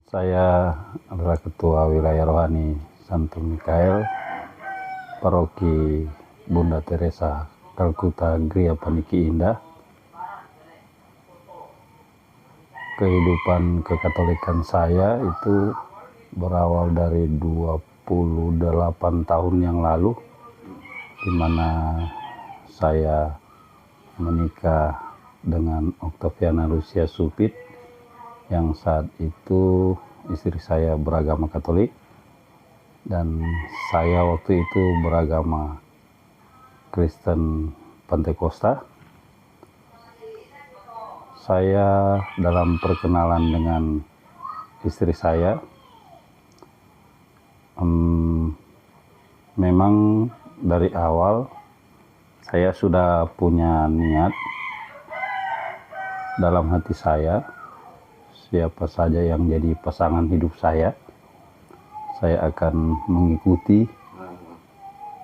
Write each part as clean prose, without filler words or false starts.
Saya adalah Ketua Wilayah Rohani Santo Mikael, Paroki Bunda Teresa, Kalkuta, Gria Paniki Indah. Kehidupan kekatolikan saya itu berawal dari 28 tahun yang lalu, di mana saya menikah dengan Octaviana Lucia Supit, yang saat itu istri saya beragama Katolik dan saya waktu itu beragama Kristen Pantekosta. Saya dalam perkenalan dengan istri saya memang dari awal saya sudah punya niat dalam hati saya, siapa saja yang jadi pasangan hidup saya akan mengikuti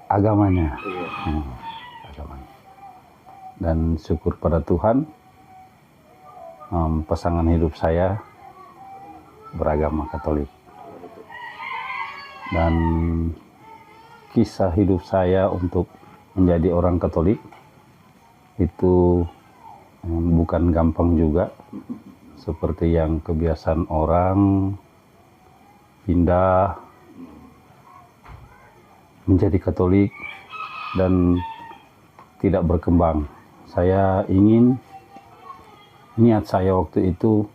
agamanya. Dan syukur pada Tuhan, pasangan hidup saya beragama Katolik. Dan kisah hidup saya untuk menjadi orang Katolik itu bukan gampang juga. Seperti yang kebiasaan orang pindah menjadi Katolik dan tidak berkembang. Niat saya waktu itu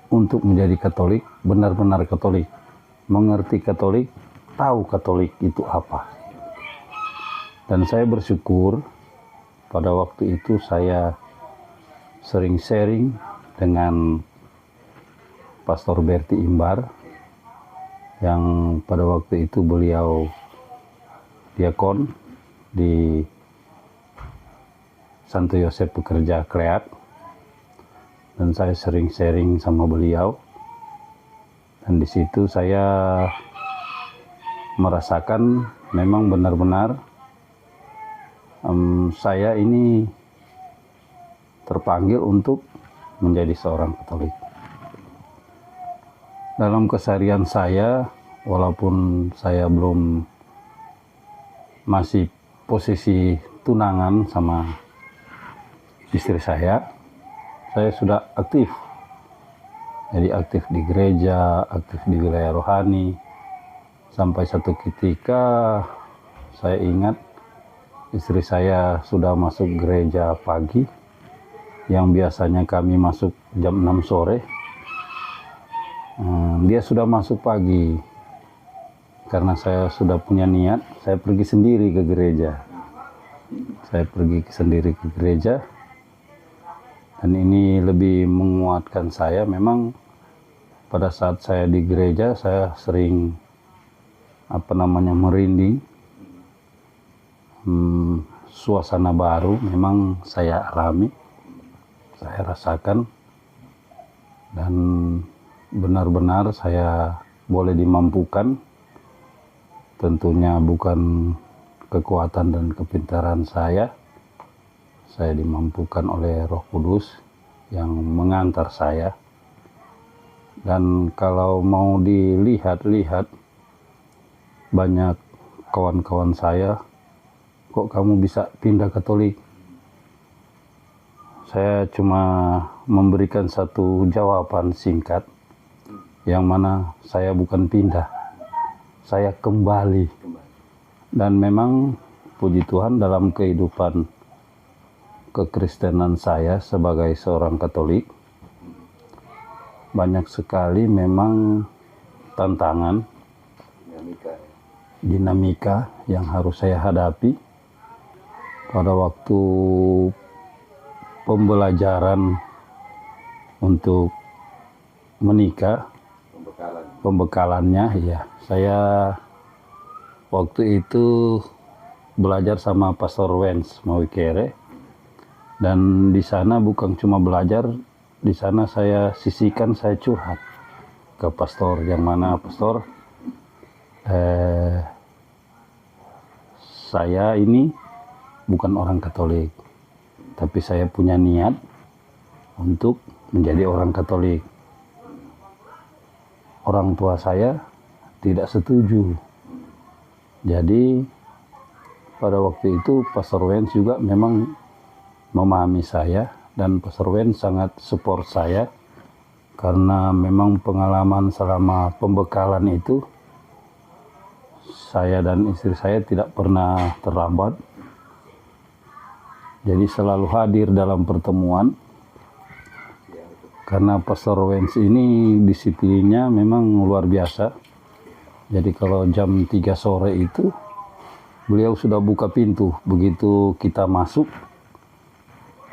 untuk menjadi Katolik, benar-benar Katolik, mengerti Katolik, tahu Katolik itu apa. Dan saya bersyukur pada waktu itu saya sering sharing dengan Pastor Berti Imbar, yang pada waktu itu beliau diakon di Santo Yosef Pekerja Kleat, dan saya sering sharing sama beliau, dan di situ saya merasakan memang benar-benar saya ini terpanggil untuk menjadi seorang Katolik. Dalam keseharian saya, walaupun saya belum masih posisi tunangan sama istri saya sudah aktif. Jadi aktif di gereja, aktif di wilayah rohani. Sampai satu ketika saya ingat istri saya sudah masuk gereja pagi, yang biasanya kami masuk jam 6 sore, dia sudah masuk pagi. Karena saya sudah punya niat, saya pergi sendiri ke gereja. Dan ini lebih menguatkan saya. Memang pada saat saya di gereja, saya sering merinding. Suasana baru memang saya alami, saya rasakan, dan benar-benar saya boleh dimampukan. Tentunya bukan kekuatan dan kepintaran saya dimampukan oleh Roh Kudus yang mengantar saya. Dan kalau mau dilihat-lihat, banyak kawan-kawan saya, kok kamu bisa pindah Katolik? Saya cuma memberikan satu jawaban singkat, yang mana saya bukan pindah, saya kembali. Dan memang puji Tuhan, dalam kehidupan kekristenan saya sebagai seorang Katolik, banyak sekali memang tantangan, dinamika yang harus saya hadapi pada waktu pembelajaran untuk menikah, pembekalannya. Ya, saya waktu itu belajar sama Pastor Wens Mawikere, dan di sana bukan cuma belajar, di sana saya sisihkan, saya curhat ke pastor, yang mana pastor, saya ini bukan orang Katolik, tapi saya punya niat untuk menjadi orang Katolik. orang tua saya tidak setuju. Jadi pada waktu itu Pastor Wens juga memang memahami saya, dan Pastor Wens sangat support saya karena memang pengalaman selama pembekalan itu saya dan istri saya tidak pernah terlambat. Jadi selalu hadir dalam pertemuan. Karena Pastor Wens ini disiplinnya memang luar biasa. Jadi kalau jam 3 sore itu beliau sudah buka pintu. Begitu kita masuk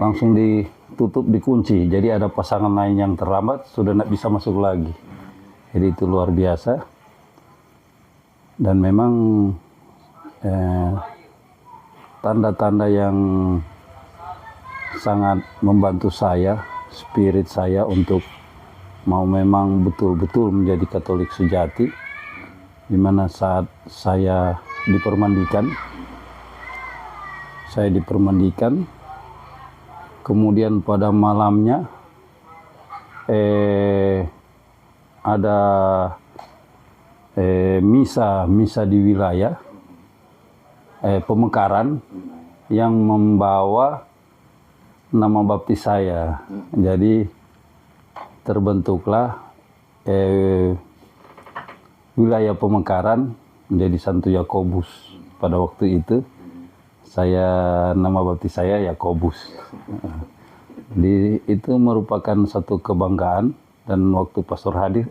langsung ditutup, dikunci. Jadi ada pasangan lain yang terlambat sudah tidak bisa masuk lagi. Jadi itu luar biasa. Dan memang tanda-tanda yang sangat membantu saya, spirit saya untuk mau memang betul-betul menjadi Katolik sejati, di mana saat saya dipermandikan, kemudian pada malamnya ada misa di wilayah pemekaran yang membawa nama baptis saya. Jadi terbentuklah wilayah pemekaran menjadi Santo Yakobus. Pada waktu itu nama baptis saya Yakobus. Itu merupakan satu kebanggaan. Dan waktu pastor hadir,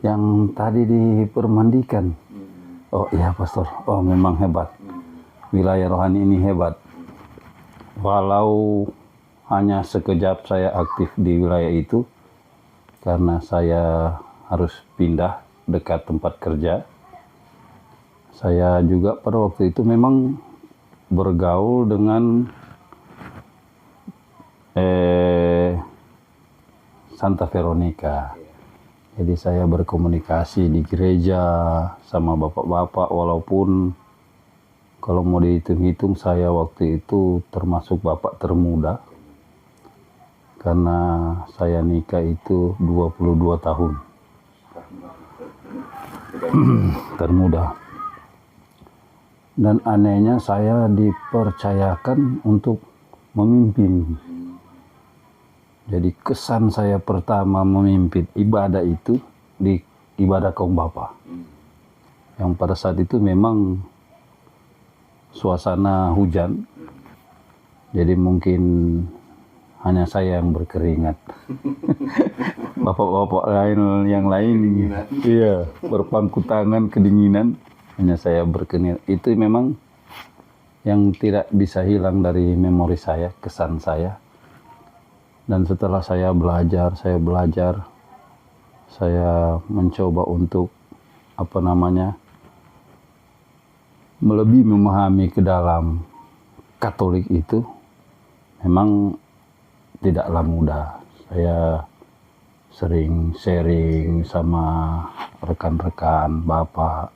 yang tadi dipermandikan, oh iya pastor, oh memang hebat, wilayah rohani ini hebat. Walau hanya sekejap saya aktif di wilayah itu, karena saya harus pindah dekat tempat kerja. Saya juga pada waktu itu memang bergaul dengan Santa Veronica. Jadi saya berkomunikasi di gereja sama bapak-bapak, walaupun kalau mau dihitung-hitung saya waktu itu termasuk bapak termuda. Karena saya nikah itu 22 tahun. Termuda. Dan anehnya saya dipercayakan untuk memimpin. Jadi kesan saya pertama memimpin ibadah itu di ibadah kaum bapa. Yang pada saat itu memang suasana hujan. Jadi mungkin hanya saya yang berkeringat. Bapak-bapak yang lain iya, berpangku tangan kedinginan, hanya saya berkeringat. Itu memang yang tidak bisa hilang dari memori saya, kesan saya. Dan setelah saya belajar, saya mencoba untuk lebih memahami ke dalam Katolik itu. Memang tidaklah mudah. Saya sering sharing sama rekan-rekan Bapak,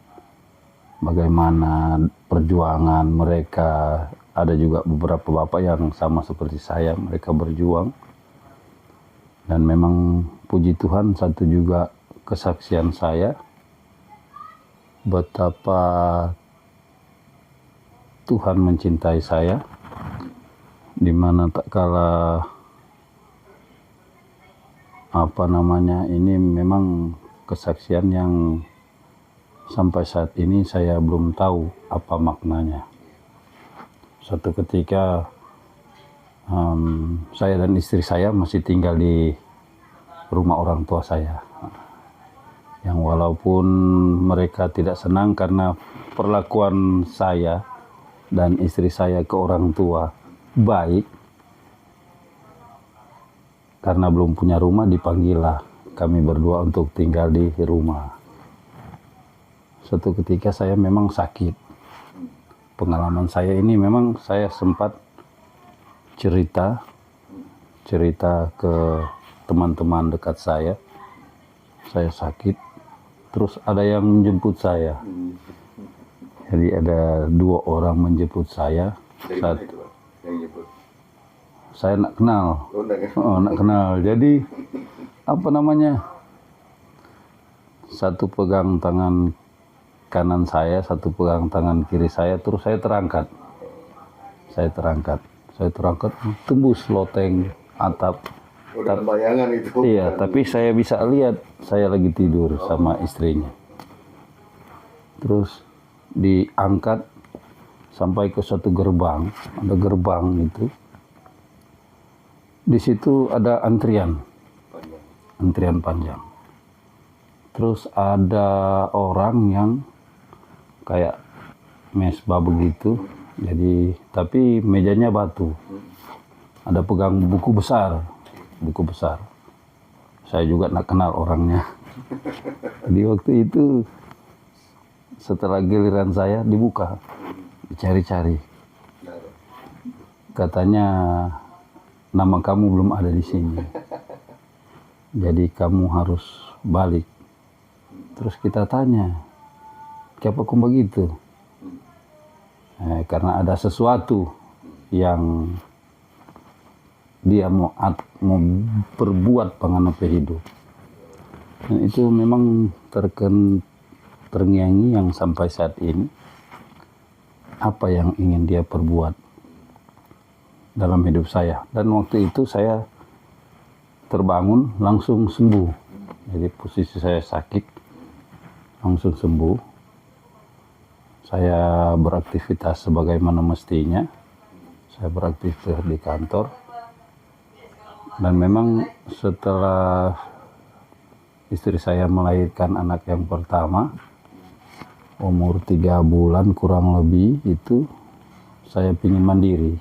bagaimana perjuangan mereka. Ada juga beberapa Bapak yang sama seperti saya, mereka berjuang. Dan memang puji Tuhan, satu juga kesaksian saya, betapa Tuhan mencintai saya, di mana tak kala ini memang kesaksian yang sampai saat ini saya belum tahu apa maknanya. Suatu ketika saya dan istri saya masih tinggal di rumah orang tua saya, yang walaupun mereka tidak senang karena perlakuan saya dan istri saya ke orang tua baik, karena belum punya rumah dipanggillah kami berdua untuk tinggal di rumah. Suatu ketika saya memang sakit. Pengalaman saya ini memang saya sempat cerita ke teman-teman dekat saya sakit, terus ada yang menjemput saya. Jadi ada 2 orang menjemput saya. Saya nak kenal. Nak kenal. Jadi satu pegang tangan kanan saya, satu pegang tangan kiri saya, terus saya terangkat, tembus loteng atap. Udah bayangan itu. Iya, tapi saya bisa lihat saya lagi tidur sama istrinya. Terus diangkat sampai ke satu gerbang, ada gerbang itu. Di situ ada antrian panjang. Terus ada orang yang kayak mesbah begitu. Jadi tapi mejanya batu. Ada pegang buku besar. Saya juga nggak kenal orangnya. Di waktu itu setelah giliran saya dibuka, dicari-cari. Katanya nama kamu belum ada di sini. Jadi kamu harus balik. Terus kita tanya, kenapa kok begitu? Karena ada sesuatu yang dia mau perbuat penganut hidup. Dan itu memang terngiang yang sampai saat ini. Apa yang ingin dia perbuat dalam hidup saya. Dan waktu itu saya terbangun langsung sembuh. Jadi posisi saya sakit langsung sembuh. Saya beraktivitas sebagaimana mestinya. Saya beraktivitas di kantor. Dan memang setelah istri saya melahirkan anak yang pertama, umur 3 bulan kurang lebih itu, saya ingin mandiri.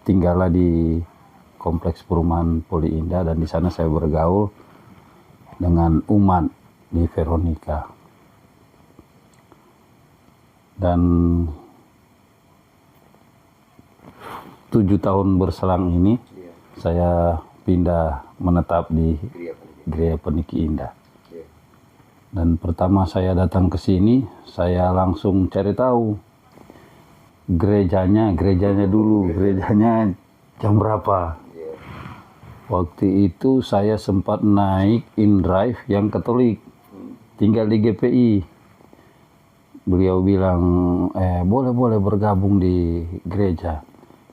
Tinggallah di kompleks perumahan Poli Indah dan di sana saya bergaul dengan umat di Veronica. Dan 7 tahun berselang ini saya pindah menetap di Gereja Peniki Indah. Dan pertama saya datang ke sini, saya langsung cari tahu gerejanya dulu, gerejanya jam berapa. Waktu itu saya sempat naik InDrive yang Katolik, tinggal di GPI. Beliau bilang, boleh bergabung di gereja.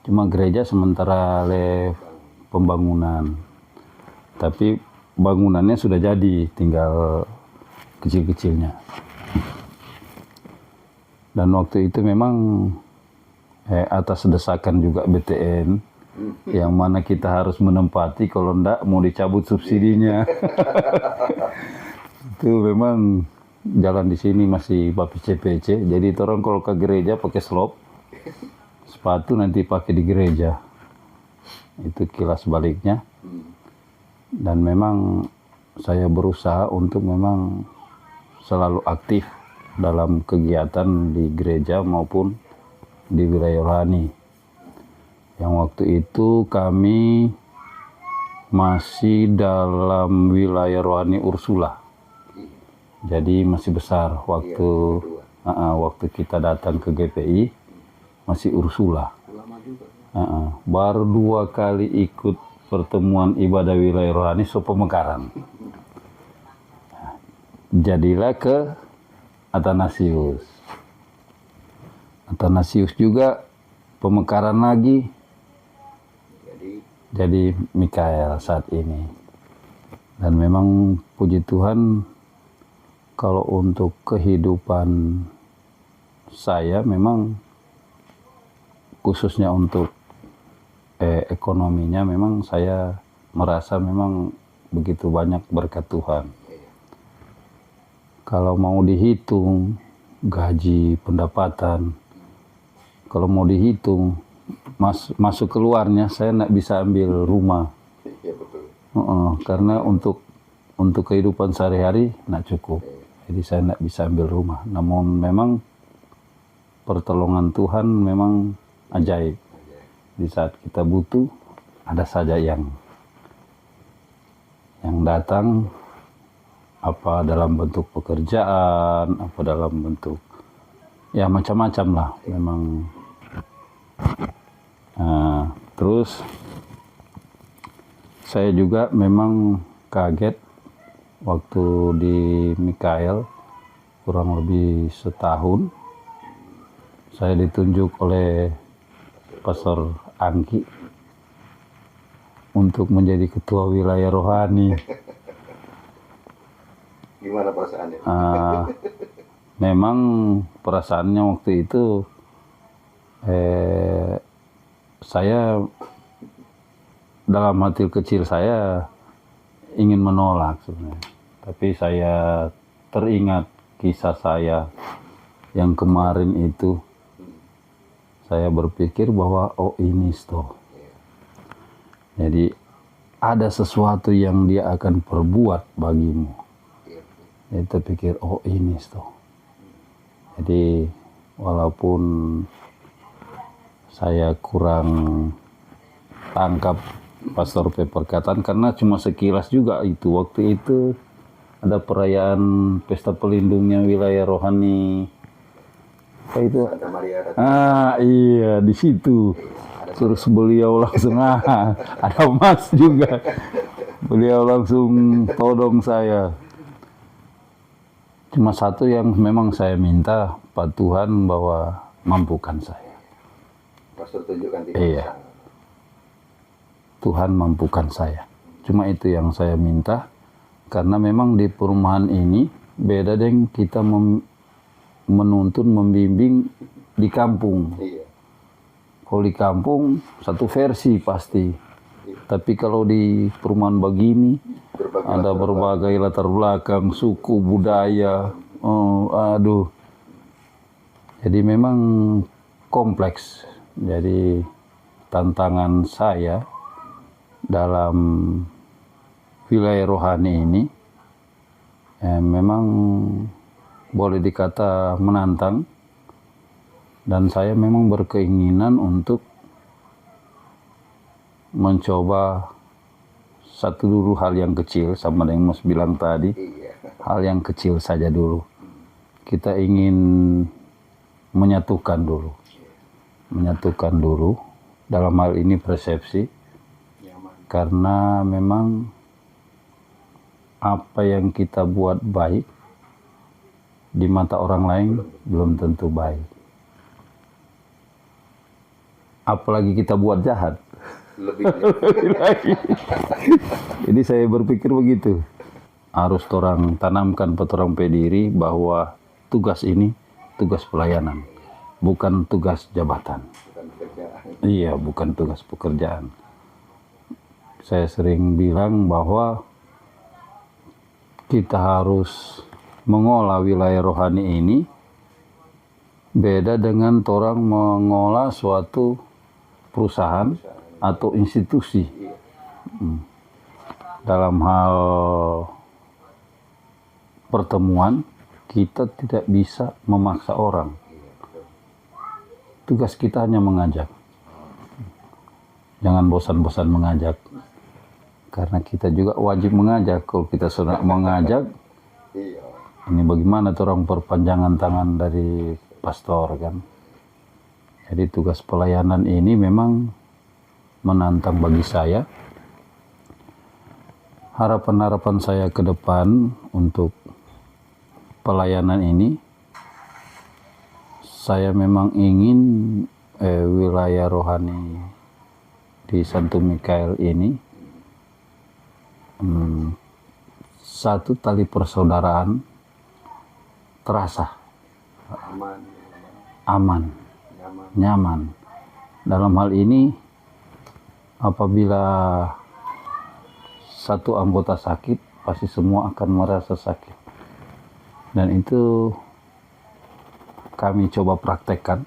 Cuma gereja sementara pembangunan. Tapi bangunannya sudah jadi, tinggal kecil-kecilnya. Dan waktu itu memang atas desakan juga BTN, yang mana kita harus menempati, kalau enggak mau dicabut subsidinya. Itu memang jalan di sini masih bapis CPC, jadi orang kalau ke gereja pakai slop, sepatu nanti pakai di gereja. Itu kilas baliknya. Dan memang saya berusaha untuk memang selalu aktif dalam kegiatan di gereja maupun di wilayah rohani. Yang waktu itu kami masih dalam wilayah rohani Ursula. Jadi masih besar waktu kita datang ke GPI masih Ursula. Baru 2 kali ikut pertemuan ibadah wilayah rohani Pemekaran. Jadilah ke Athanasius. Athanasius juga Pemekaran lagi. Jadi Mikael saat ini. Dan memang puji Tuhan, kalau untuk kehidupan saya memang khususnya untuk ekonominya memang saya merasa memang begitu banyak berkat Tuhan. Kalau mau dihitung gaji, pendapatan, kalau mau dihitung masuk keluarnya, saya nggak bisa ambil rumah. Karena untuk kehidupan sehari-hari nggak cukup. Jadi saya nggak bisa ambil rumah. Namun memang pertolongan Tuhan memang ajaib. Di saat kita butuh, ada saja yang datang, apa dalam bentuk pekerjaan, apa dalam bentuk ya macam-macam lah memang. Terus saya juga memang kaget waktu di Mikael kurang lebih setahun, saya ditunjuk oleh Pastor Angki untuk menjadi ketua wilayah rohani. Gimana perasaannya? Memang perasaannya waktu itu saya dalam hati kecil saya ingin menolak sebenarnya, tapi saya teringat kisah saya yang kemarin itu. Saya berpikir bahwa oh ini toh, jadi ada sesuatu yang dia akan perbuat bagimu. Jadi terpikir oh ini toh. Jadi walaupun saya kurang tangkap Pastor P perkataan karena cuma sekilas juga itu. Waktu itu ada perayaan pesta pelindungnya wilayah rohani. Apa itu? Santa Maria. Iya di situ. Terus beliau langsung ada Mas juga. Beliau langsung todong saya. Cuma satu yang memang saya minta Pak Tuhan bahwa mampukan saya. Pastor tunjukkan tidak Iya. Tuhan mampukan saya. Cuma itu yang saya minta. Karena memang di perumahan ini beda dengan kita menuntun, membimbing di kampung. Iya. Kalau di kampung satu versi pasti. Tapi kalau di perumahan begini ada berbagai latar belakang, suku, budaya. Jadi memang kompleks. Jadi tantangan saya dalam wilayah rohani ini memang boleh dikata menantang, dan saya memang berkeinginan untuk mencoba satu dulu hal yang kecil, sama dengan Mas bilang tadi, hal yang kecil saja dulu. Kita ingin menyatukan dulu dalam hal ini persepsi, karena memang apa yang kita buat baik di mata orang lain belum tentu baik. Apalagi kita buat jahat. Lebih lagi. Jadi saya berpikir begitu. Harus orang tanamkan pada orang pediri bahwa tugas ini tugas pelayanan, bukan tugas jabatan. bukan pekerjaan. Iya, bukan tugas pekerjaan. Saya sering bilang bahwa kita harus mengolah wilayah rohani ini beda dengan orang mengolah suatu perusahaan atau institusi. Dalam hal pertemuan, kita tidak bisa memaksa orang. Tugas kita hanya mengajak. Jangan bosan-bosan mengajak. Karena kita juga wajib mengajak. Kalau kita sudah mengajak, ini bagaimana orang perpanjangan tangan dari pastor kan. Jadi tugas pelayanan ini memang menantang bagi saya. Harapan-harapan saya ke depan untuk pelayanan ini, saya memang ingin wilayah rohani di Santo Mikael ini satu tali persaudaraan terasa aman, nyaman. Dalam hal ini, apabila satu anggota sakit, pasti semua akan merasa sakit. Dan itu kami coba praktekkan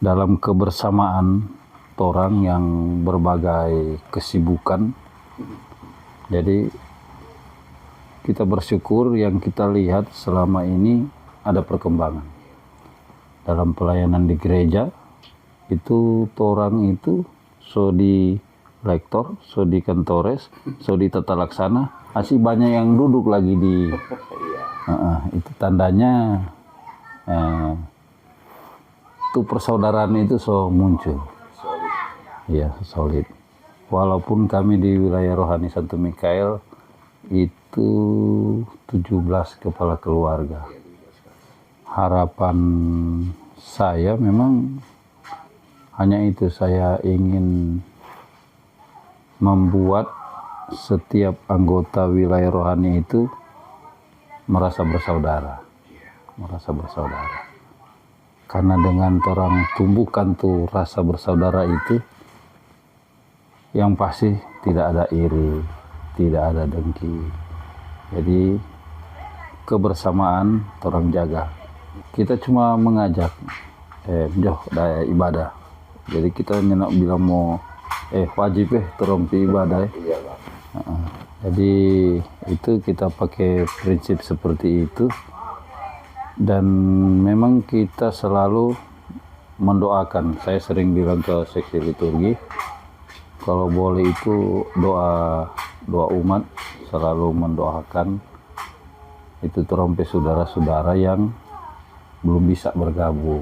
dalam kebersamaan orang yang berbagai kesibukan. Jadi kita bersyukur yang kita lihat selama ini ada perkembangan. Dalam pelayanan di gereja, itu orang itu so di lektor, so di kantores, so di tata laksana, masih banyak yang duduk lagi di itu tandanya itu persaudaraan itu so muncul. Iya, solid. Walaupun kami di wilayah rohani Santo Mikael itu 17 kepala keluarga. Harapan saya memang hanya itu, saya ingin membuat setiap anggota wilayah rohani itu merasa bersaudara. Merasa bersaudara. Karena dengan orang tumbuhkan tuh rasa bersaudara itu, yang pasti tidak ada iri, tidak ada dengki. Jadi kebersamaan orang jaga. Kita cuma mengajak, joh daya ibadah. Jadi kita nyenak bilang mau, wajib terompi ibadah. Iya, Pak. Jadi itu kita pakai prinsip seperti itu. Dan memang kita selalu mendoakan. Saya sering bilang ke seksi liturgi, kalau boleh itu doa umat selalu mendoakan itu terompe saudara-saudara yang belum bisa bergabung.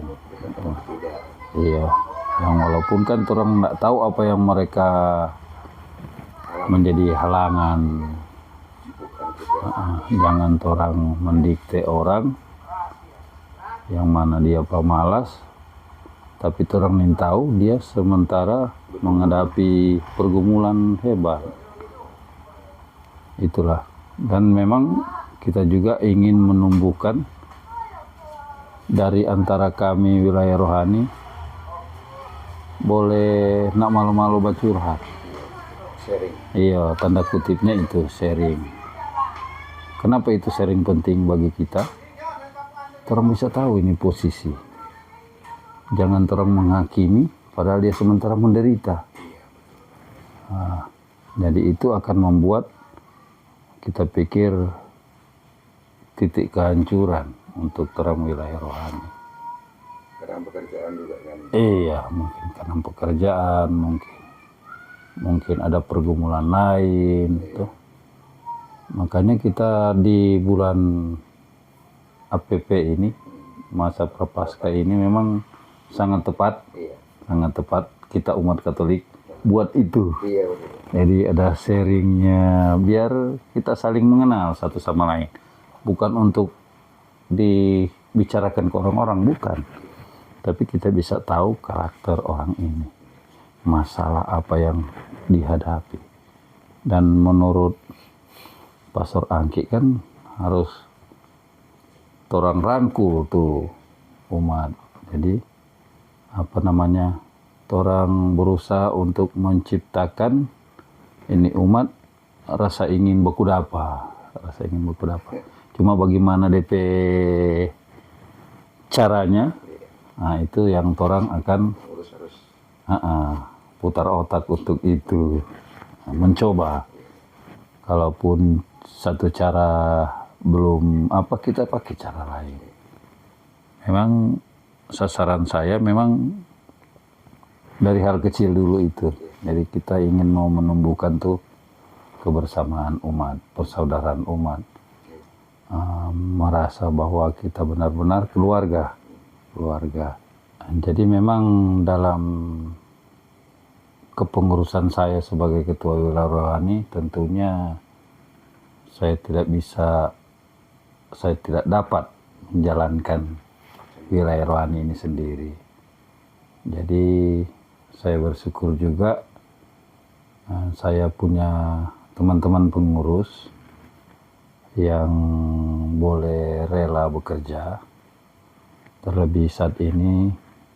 Iya, yang walaupun kan orang nggak tahu apa yang mereka menjadi halangan. Jangan orang mendikte orang yang mana dia pemalas, tapi orang ingin tahu dia sementara menghadapi pergumulan hebat. Itulah. Dan memang kita juga ingin menumbuhkan dari antara kami wilayah rohani, boleh nak malu-malu bercurhat. Sharing. Iya, tanda kutipnya itu sharing. Kenapa itu sharing penting bagi kita? Orang bisa tahu ini posisi. Jangan orang menghakimi padahal dia sementara menderita. Nah, jadi itu akan membuat kita pikir titik kehancuran untuk orang wilayah rohani. Karena pekerjaan juga kan. Iya, mungkin karena pekerjaan, mungkin ada pergumulan lain. Tuh. Makanya kita di bulan APP ini, masa Prapaskah ini memang sangat tepat, sangat tepat kita umat Katolik buat itu. Iya, betul. Jadi ada sharingnya biar kita saling mengenal satu sama lain. Bukan untuk dibicarakan ke orang-orang, bukan. Tapi kita bisa tahu karakter orang ini. Masalah apa yang dihadapi. Dan menurut Pastor Angki kan harus orang rangkul tuh umat. Jadi orang berusaha untuk menciptakan ini umat rasa ingin berkudapa. Cuma bagaimana DP caranya, nah itu yang orang akan putar otak untuk itu, mencoba. Kalaupun satu cara belum kita pakai cara lain. Memang sasaran saya memang dari hal kecil dulu itu. Jadi kita ingin mau menumbuhkan tuh kebersamaan umat, persaudaraan umat. Merasa bahwa kita benar-benar keluarga. Jadi memang dalam kepengurusan saya sebagai ketua wilayah rohani, tentunya saya tidak dapat menjalankan wilayah rohani ini sendiri. Jadi saya bersyukur juga saya punya teman-teman pengurus yang boleh rela bekerja. Terlebih saat ini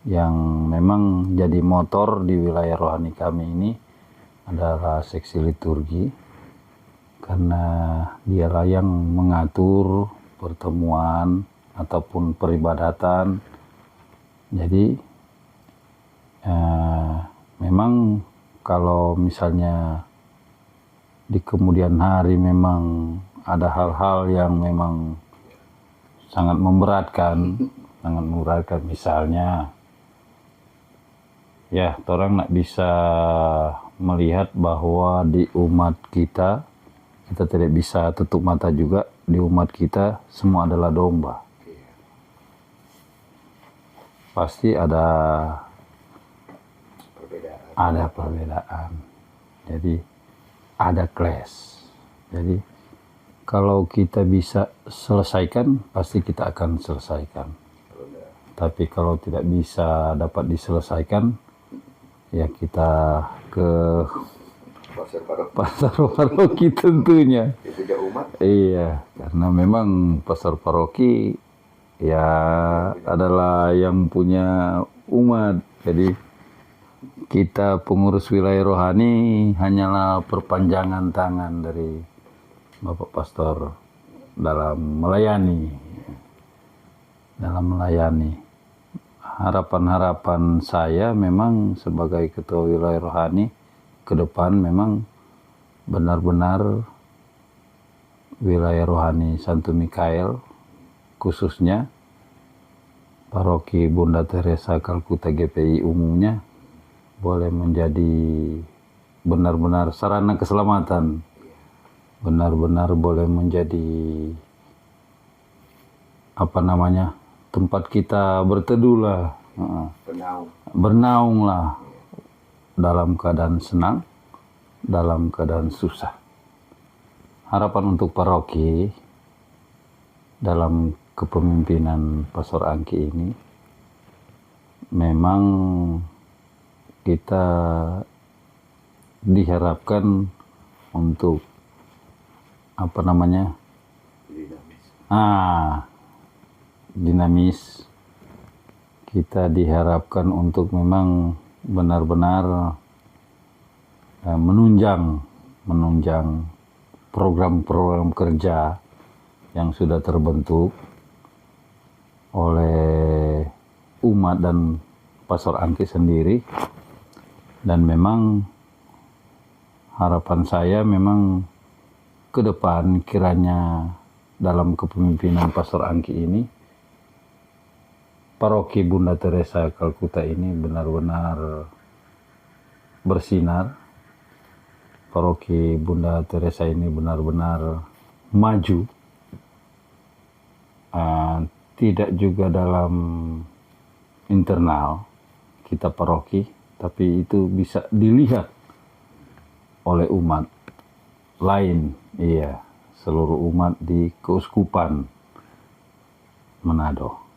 yang memang jadi motor di wilayah rohani kami ini adalah seksi liturgi. Karena dialah yang mengatur pertemuan ataupun peribadatan. Jadi memang kalau misalnya di kemudian hari memang ada hal-hal yang memang sangat memberatkan misalnya ya orang nak bisa melihat bahwa di umat kita tidak bisa tutup mata juga, di umat kita semua adalah domba. Pasti ada perbedaan. Jadi ada clash. Jadi kalau kita bisa selesaikan, pasti kita akan selesaikan. Kalau enggak, Tapi kalau tidak bisa dapat diselesaikan, ya kita ke pasar paroki pasar paroki tentunya. itu juga umat. Iya, karena memang pasar paroki ya adalah yang punya umat. Jadi kita pengurus wilayah rohani hanyalah perpanjangan tangan dari Bapak Pastor dalam melayani. Harapan-harapan saya memang sebagai ketua wilayah rohani ke depan memang benar-benar wilayah rohani Santo Mikael, khususnya paroki Bunda Teresa Kalkuta GPI umumnya, boleh menjadi benar-benar sarana keselamatan, benar-benar boleh menjadi tempat kita berteduh lah, bernaung lah, dalam keadaan senang, dalam keadaan susah. Harapan untuk paroki dalam kepemimpinan Pastor Angki ini, memang kita diharapkan untuk dinamis. Kita diharapkan untuk memang benar-benar menunjang program-program kerja yang sudah terbentuk oleh umat dan Pastor Angki sendiri. Dan memang harapan saya memang ke depan kiranya dalam kepemimpinan Pastor Angki ini, paroki Bunda Teresa Kalkuta ini benar-benar bersinar. Paroki Bunda Teresa ini benar-benar maju. Tidak juga dalam internal kita paroki, tapi itu bisa dilihat oleh umat lain, seluruh umat di Keuskupan Manado.